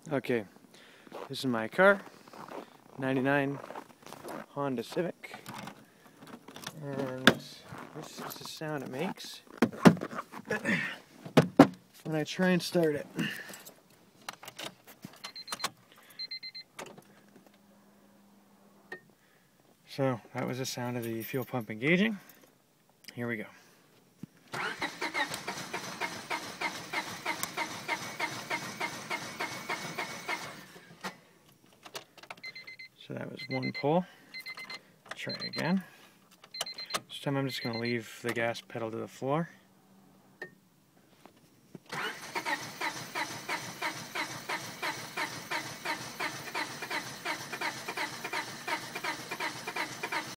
Okay, this is my car, 99 Honda Civic, and this is the sound it makes when I try and start it. So that was the sound of the fuel pump engaging. Here we go. So that was one pull. Try again. This time I'm just going to leave the gas pedal to the floor.